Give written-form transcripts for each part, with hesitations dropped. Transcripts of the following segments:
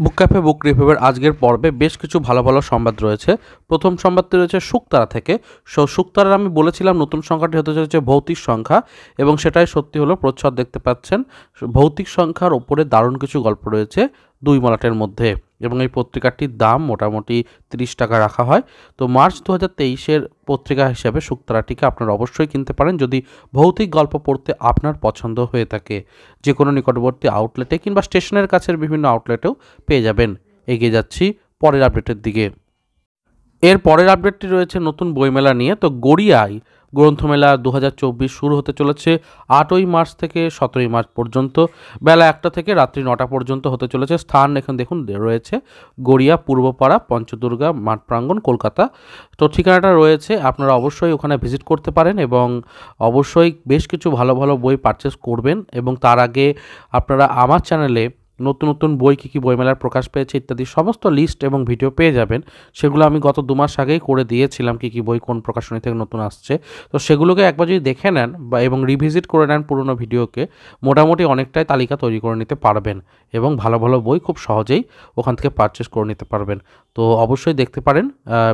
বুক cafe বুক রিভিউয়ের আজকের পর্বে বেশ কিছু ভালো ভালো সংবাদ রয়েছে। প্রথম সংবাদটি রয়েছে শুকতারা থেকে। শুকতারার আমি বলেছিলাম নতুন সংখ্যাটি হতে চলেছে ভৌতিক সংখ্যা, এবং সেটাই সত্যি হলো। প্রচ্ছদ দেখতে পাচ্ছেন, ভৌতিক সংখ্যার ওপরে দারুণ কিছু গল্প রয়েছে দুই মলাটের মধ্যে, এবং এই পত্রিকাটির দাম মোটামুটি 30 টাকা রাখা হয়। তো মার্চ 2023-এর পত্রিকা হিসেবে শুকতারাটিকে আপনারা অবশ্যই কিনতে পারেন যদি ভৌতিক গল্প পড়তে আপনার পছন্দ হয়ে থাকে। যে কোনো নিকটবর্তী আউটলেটে কিংবা স্টেশনের কাছের বিভিন্ন আউটলেটেও পেয়ে যাবেন। এগিয়ে যাচ্ছি পরের আপডেটের দিকে। এর পরের আপডেটটি রয়েছে নতুন বইমেলা নিয়ে। তো গড়িয়ায় গ্রন্থমেলা 2024 শুরু হতে চলেছে 8ই মার্চ থেকে 17ই মার্চ পর্যন্ত, বেলা 1টা থেকে রাত্রি 9টা পর্যন্ত হতে চলেছে। স্থান এখানে দেখুন রয়েছে গড়িয়া পূর্বপাড়া পঞ্চদুর্গা মাঠ প্রাঙ্গণ, কলকাতা। তো ঠিকানাটা রয়েছে, আপনারা অবশ্যই ওখানে ভিজিট করতে পারেন এবং অবশ্যই বেশ কিছু ভালো ভালো বই পারচেস করবেন। এবং তার আগে আপনারা আমার চ্যানেলে নতুন নতুন বই কী কী বইমেলার প্রকাশ পেয়েছে ইত্যাদি সমস্ত লিস্ট এবং ভিডিও পেয়ে যাবেন। সেগুলো আমি গত 2 মাস আগেই করে দিয়েছিলাম, কী কী বই কোন প্রকাশনী থেকে নতুন আসছে। তো সেগুলোকে একবার যদি দেখে নেন বা এবং রিভিজিট করে নেন পুরনো ভিডিওকে, মোটামুটি অনেকটাই তালিকা তৈরি করে নিতে পারবেন এবং ভালো ভালো বই খুব সহজেই ওখান থেকে পারচেস করে নিতে পারবেন। তো অবশ্যই দেখতে পারেন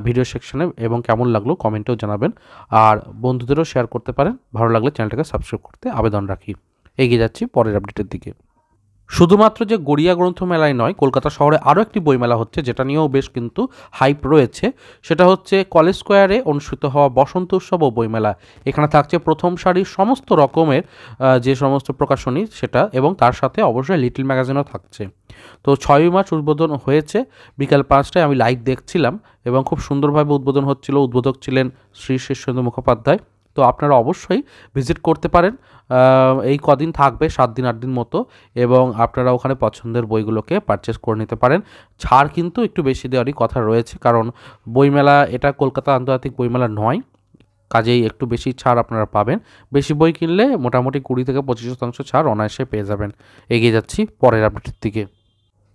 ভিডিও সেকশনে, এবং কেমন লাগলো কমেন্টেও জানাবেন, আর বন্ধুদেরও শেয়ার করতে পারেন। ভালো লাগলে চ্যানেলটাকে সাবস্ক্রাইব করতে আবেদন রাখি। এগিয়ে যাচ্ছি পরের আপডেটের দিকে। শুধুমাত্র যে গড়িয়া গ্রন্থমেলায় নয়, কলকাতা শহরে আরও একটি বইমেলা হচ্ছে, যেটা নিয়েও বেশ কিন্তু হাইপ রয়েছে। সেটা হচ্ছে কলেজ স্কোয়ারে অনুষ্ঠিত হওয়া বসন্ত উৎসব ও বইমেলা। এখানে থাকছে প্রথম সারির সমস্ত রকমের যে সমস্ত প্রকাশনী সেটা, এবং তার সাথে অবশ্যই লিটল ম্যাগাজিনও থাকছে। তো 6ই মার্চ উদ্বোধন হয়েছে বিকাল 5টায়, আমি লাইভ দেখছিলাম এবং খুব সুন্দরভাবে উদ্বোধন হচ্ছিল। উদ্বোধক ছিলেন শ্রী শীর্ষেন্দু মুখোপাধ্যায়। তো আপনারা অবশ্যই ভিজিট করতে পারেন। এই কদিন থাকবে, 7 দিন 8 দিন মতো, এবং আপনারা ওখানে পছন্দের বইগুলোকে পারচেস করে নিতে পারেন। ছাড় কিন্তু একটু বেশি দেওয়ারই কথা রয়েছে, কারণ বইমেলা এটা কলকাতা আন্তর্জাতিক বইমেলা নয়, কাজেই একটু বেশি ছাড় আপনারা পাবেন। বেশি বই কিনলে মোটামুটি 20 থেকে 25% ছাড় অনায়াসে পেয়ে যাবেন। এগিয়ে যাচ্ছি পরের আপডেটের দিকে।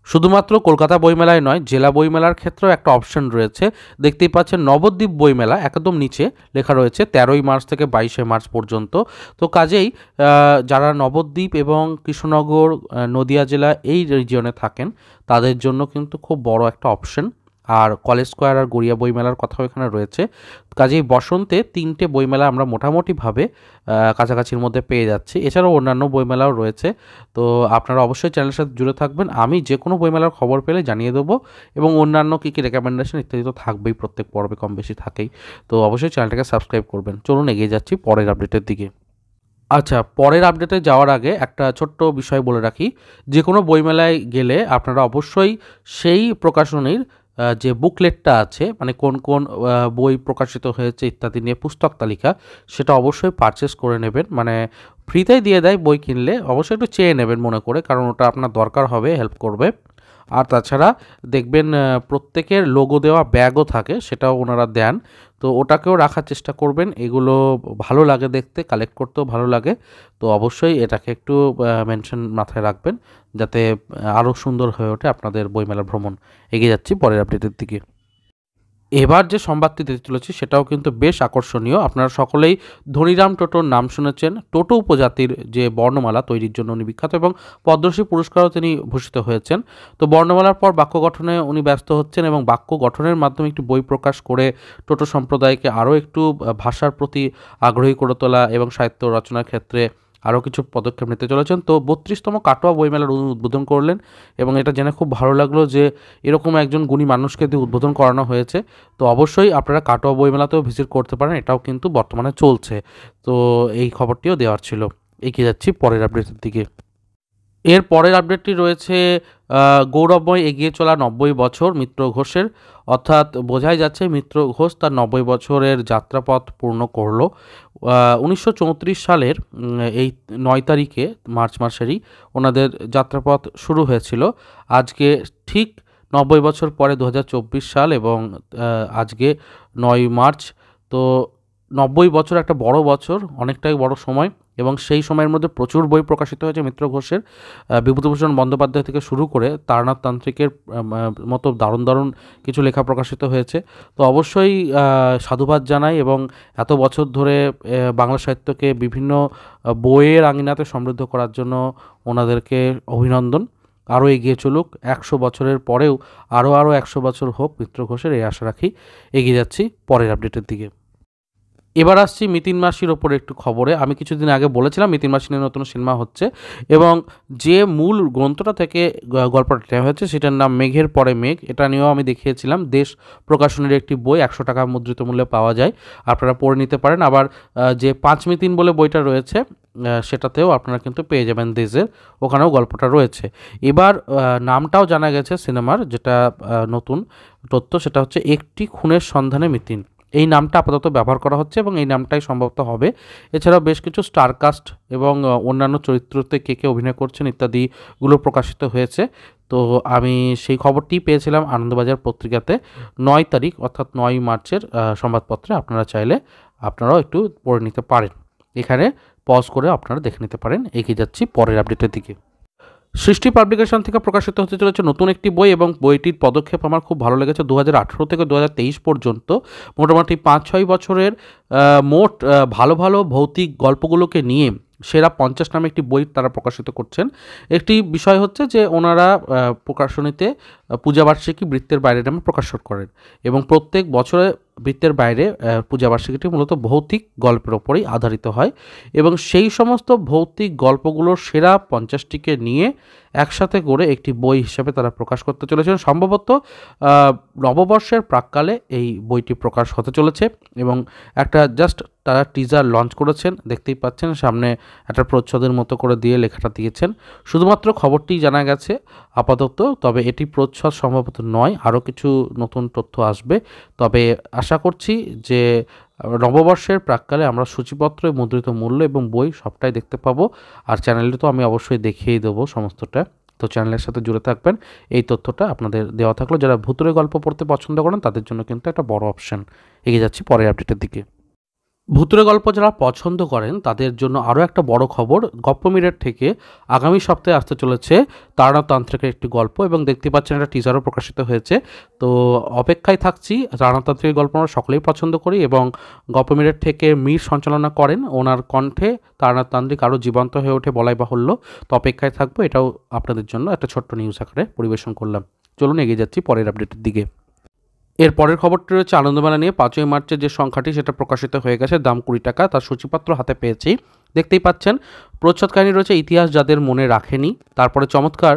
শুধুমাত্র কলকাতা বইমেলায় নয়, জেলা বইমেলার ক্ষেত্রেও একটা অপশন রয়েছে। দেখতেই পাচ্ছেন নবদ্বীপ বইমেলা, একদম নিচে লেখা রয়েছে 13ই মার্চ থেকে 22শে মার্চ পর্যন্ত। তো কাজেই যারা নবদ্বীপ এবং কৃষ্ণনগর, নদিয়া জেলা এই রিজিয়নে থাকেন, তাদের জন্য কিন্তু খুব বড় একটা অপশন। আর কলেজ স্কোয়ার আর গড়িয়া বইমেলার কথাও এখানে রয়েছে। কাজেই বসন্তে 3টে বইমেলা আমরা মোটামুটিভাবে কাছাকাছির মধ্যে পেয়ে যাচ্ছি। এছাড়াও অন্যান্য বইমেলাও রয়েছে। তো আপনারা অবশ্যই চ্যানেলের সাথে জুড়ে থাকবেন। আমি যে কোনো বইমেলার খবর পেলে জানিয়ে দেবো, এবং অন্যান্য কী কী রেকমেন্ডেশন ইত্যাদি তো থাকবেই, প্রত্যেক পর্বে কম বেশি থাকেই। তো অবশ্যই চ্যানেলটাকে সাবস্ক্রাইব করবেন। চলুন এগিয়ে যাচ্ছি পরের আপডেটের দিকে। আচ্ছা, পরের আপডেটে যাওয়ার আগে একটা ছোট্ট বিষয় বলে রাখি। যে কোনো বইমেলায় গেলে আপনারা অবশ্যই সেই প্রকাশনীর যে বুকলেটটা আছে, মানে কোন কোন বই প্রকাশিত হয়েছে ইত্যাদি নিয়ে পুস্তক তালিকা, সেটা অবশ্যই পারচেস করে নেবেন। মানে ফ্রিতেই দিয়ে দেয় বই কিনলে, অবশ্যই একটু চেয়ে নেবেন মনে করে, কারণ ওটা আপনার দরকার হবে, হেল্প করবে। আর তাছাড়া দেখবেন প্রত্যেকের লোগো দেওয়া ব্যাগও থাকে, সেটাও ওনারা দেন। তো ওটাকেও রাখার চেষ্টা করবেন। এগুলো ভালো লাগে দেখতে, কালেক্ট করতেও ভালো লাগে। তো অবশ্যই এটাকে একটু মেনশন মাথায় রাখবেন, যাতে আরও সুন্দর হয়ে ওঠে আপনাদের বইমেলা ভ্রমণ। এগিয়ে যাচ্ছি পরের আপডেটের দিকে। এবার যে সংবাদটি দিতে চলেছি সেটাও কিন্তু বেশ আকর্ষণীয়। আপনারা সকলেই ধনীরাম টোটোর নাম শুনেছেন। টোটো উপজাতির যে বর্ণমালা তৈরির জন্য উনি বিখ্যাত, এবং পদ্মশ্রী পুরস্কারও তিনি ভূষিত হয়েছেন। তো বর্ণমালার পর বাক্য গঠনে উনি ব্যস্ত হচ্ছেন, এবং বাক্য গঠনের মাধ্যমে একটি বই প্রকাশ করে টোটো সম্প্রদায়কে আরও একটু ভাষার প্রতি আগ্রহী করে তোলা এবং সাহিত্য রচনার ক্ষেত্রে আরও কিছু পদক্ষেপ নিতে চলেছেন। তো 32তম কাটোয়া বইমেলার উদ্বোধন করলেন, এবং এটা জেনে খুব ভালো লাগলো যে এরকম একজন গুণী মানুষকে দিয়ে উদ্বোধন করানো হয়েছে। তো অবশ্যই আপনারা কাটোয়া বইমেলাতেও ভিজিট করতে পারেন, এটাও কিন্তু বর্তমানে চলছে। তো এই খবরটিও দেওয়ার ছিল। এগিয়ে যাচ্ছি পরের আপডেটের দিকে। এর পরের আপডেটটি রয়েছে গৌরবময় এগিয়ে চলা 90 বছর মিত্র ঘোষের, অর্থাৎ বোঝাই যাচ্ছে মিত্র ঘোষ তার 90 বছরের যাত্রাপথ পূর্ণ করলো। 1934 সালের এই 9 তারিখে মার্চ মাসেরই ওনাদের যাত্রাপথ শুরু হয়েছিল। আজকে ঠিক 90 বছর পরে 2024 সাল, এবং আজকে 9 মার্চ। তো 90 বছর একটা বড় বছর, অনেকটাই বড় সময়, এবং সেই সময়ের মধ্যে প্রচুর বই প্রকাশিত হয়েছে মিত্র ঘোষের। বিভূতিভূষণ বন্দ্যোপাধ্যায় থেকে শুরু করে তারানাথ তান্ত্রিকের মতো দারুণ দারুণ কিছু লেখা প্রকাশিত হয়েছে। তো অবশ্যই সাধুবাদ জানাই, এবং এত বছর ধরে বাংলা সাহিত্যকে বিভিন্ন বইয়ের আঙিনাতে সমৃদ্ধ করার জন্য ওনাদেরকে অভিনন্দন। আরও এগিয়ে চলুক, 100 বছরের পরেও আরও 100 বছর হোক মিত্র ঘোষের, এই আশা রাখি। এগিয়ে যাচ্ছি পরের আপডেটের দিকে। এবার আসছি মিতিন মাসির ওপরে একটু খবরে। আমি কিছুদিন আগে বলেছিলাম মিতিন মাসি নিয়ে নতুন সিনেমা হচ্ছে, এবং যে মূল গ্রন্থটা থেকে গল্পটা নেওয়া হয়েছে সেটার নাম মেঘের পরে মেঘ। এটা নিয়েও আমি দেখিয়েছিলাম। দেশ প্রকাশনের একটি বই 100 টাকা মুদ্রিত মূল্যে পাওয়া যায়, আপনারা পড়ে নিতে পারেন। আবার যে 5 মিতিন বলে বইটা রয়েছে সেটাতেও আপনারা কিন্তু পেয়ে যাবেন দেশের, ওখানেও গল্পটা রয়েছে। এবার নামটাও জানা গেছে সিনেমার, যেটা নতুন তথ্য সেটা হচ্ছে একটি খুনের সন্ধানে মিতিন। এই নামটা আপাতত ব্যবহার করা হচ্ছে এবং এই নামটাই সম্ভবত হবে। এছাড়াও বেশ কিছু স্টারকাস্ট এবং অন্যান্য চরিত্রতে কে কে অভিনয় করছেন ইত্যাদিগুলো প্রকাশিত হয়েছে। তো আমি সেই খবরটি পেয়েছিলাম আনন্দবাজার পত্রিকাতে 9 তারিখ অর্থাৎ 9 মার্চের সংবাদপত্রে। আপনারা চাইলে আপনারাও একটু পড়ে নিতে পারেন, এখানে পজ করে আপনারা দেখে নিতে পারেন। এগিয়ে যাচ্ছি পরের আপডেটের দিকে। সৃষ্টি পাবলিকেশন থেকে প্রকাশিত হতে চলেছে নতুন একটি বই, এবং বইটির পদক্ষেপ আমার খুব ভালো লেগেছে। 2018 থেকে 2023 পর্যন্ত মোটামুটি 5-6 বছরের মোট ভালো ভালো ভৌতিক গল্পগুলোকে নিয়ে সেরা 50 নামে একটি বই তারা প্রকাশিত করছেন। একটি বিষয় হচ্ছে যে ওনারা প্রকাশনীতে পূজাবার্ষিকী বৃত্তের বাইরে নামে প্রকাশন করেন, এবং প্রত্যেক বছরে বৃত্তের বাইরে পূজাবার্ষিকীটি মূলত ভৌতিক গল্পের ওপরেই আধারিত হয়, এবং সেই সমস্ত ভৌতিক গল্পগুলোর সেরা 50টিকে নিয়ে একসাথে করে একটি বই হিসাবে তারা প্রকাশ করতে চলেছেন। সম্ভবত নববর্ষের প্রাক্কালে এই বইটি প্রকাশ হতে চলেছে, এবং একটা জাস্ট তারা টিজার লঞ্চ করেছেন, দেখতেই পাচ্ছেন সামনে একটা প্রচ্ছদের মতো করে দিয়ে লেখাটা দিয়েছেন। শুধুমাত্র খবরটি জানা গেছে আপাতত, তবে এটি প্রচ্ছদ সম্ভবত নয়, আরও কিছু নতুন তথ্য আসবে। তবে আশা করছি যে নববর্ষের প্রাক্কালে আমরা সূচিপত্র, মুদ্রিত মূল্য এবং বই সবটাই দেখতে পাবো। আর চ্যানেলে তো আমি অবশ্যই দেখিয়েই দেবো সমস্তটা, তো চ্যানেলের সাথে জুড়ে থাকবেন। এই তথ্যটা আপনাদের দেওয়া থাকলো। যারা ভূতুরে গল্প পড়তে পছন্দ করেন তাদের জন্য কিন্তু একটা বড় অপশন। এগিয়ে যাচ্ছি পরের আপডেটের দিকে। ভূতুরে গল্প যারা পছন্দ করেন তাদের জন্য আরও একটা বড় খবর, গপ্পমিরের থেকে আগামী সপ্তাহে আসতে চলেছে তাড়নাতান্ত্রিকের একটি গল্প, এবং দেখতে পাচ্ছেন একটা টিজারও প্রকাশিত হয়েছে। তো অপেক্ষায় থাকছি। তাড়নাতান্ত্রিকের গল্প আমরা সকলেই পছন্দ করি, এবং গপ্পমিরের থেকে মীর সঞ্চালনা করেন, ওনার কণ্ঠে তাড়নাতান্ত্রিক আরও জীবন্ত হয়ে ওঠে বলাই বাহুল্য। তো অপেক্ষায় থাকবো। এটাও আপনাদের জন্য একটা ছোট্ট নিউজ আকারে পরিবেশন করলাম। চলুন এগিয়ে যাচ্ছি পরের আপডেটের দিকে। এর পরের খবরটি রয়েছে আনন্দমেলা নিয়ে। 5ই মার্চের যে সংখ্যাটি সেটা প্রকাশিত হয়ে গেছে, দাম 20 টাকা। তার সূচিপত্র হাতে পেয়েছি, দেখতেই পাচ্ছেন। প্রচ্ছদ কাহিনী রয়েছে ইতিহাস যাদের মনে রাখেনি। তারপরে চমৎকার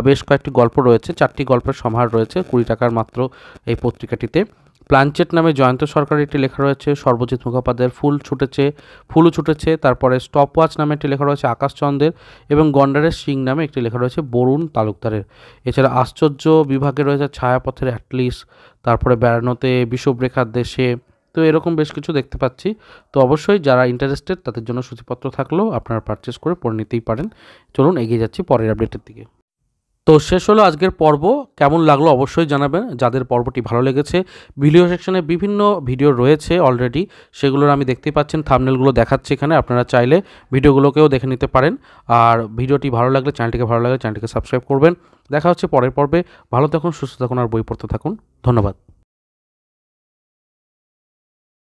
বেশ কয়েকটি গল্প রয়েছে, 4টি গল্পের সমাহার রয়েছে 20 টাকার মাত্র এই পত্রিকাটিতে। প্লানচেট নামে জয়ন্ত সরকারের একটি লেখা রয়েছে, সর্বজিৎ মুখোপাধ্যায়ের ফুলও ছুটেছে। তারপরে স্টপওয়াচ নামে একটি লেখা রয়েছে আকাশচন্দ্রের, এবং গন্ডারের সিং নামে একটি লেখা রয়েছে বরুণ তালুকদারের। এছাড়া আশ্চর্য বিভাগে রয়েছে ছায়াপথের অ্যাটলিস্ট, তারপরে বেড়ানোতে বিষুবরেখার দেশে। তো এরকম বেশ কিছু দেখতে পাচ্ছি। তো অবশ্যই যারা ইন্টারেস্টেড তাদের জন্য সূচিপত্র থাকলেও আপনারা পারচেস করে পড়ে নিতেই পারেন। চলুন এগিয়ে যাচ্ছি পরের আপডেটের দিকে। তো শেষ হলো আজকের পর্ব। কেমন লাগলো অবশ্যই জানাবেন। যাদের পর্বটি ভালো লেগেছে, ভিডিও সেকশনে বিভিন্ন ভিডিও রয়েছে অলরেডি, সেগুলোর আমি দেখতেই পাচ্ছেন থাম্বনেলগুলো দেখাচ্ছে এখানে, আপনারা চাইলে ভিডিওগুলোকেও দেখে নিতে পারেন। আর ভিডিওটি ভালো লাগলে, চ্যানেলটিকে সাবস্ক্রাইব করবেন। দেখা হচ্ছে পরের পর্বে। ভালো থাকুন, সুস্থ থাকুন, আর বই পড়তে থাকুন। ধন্যবাদ।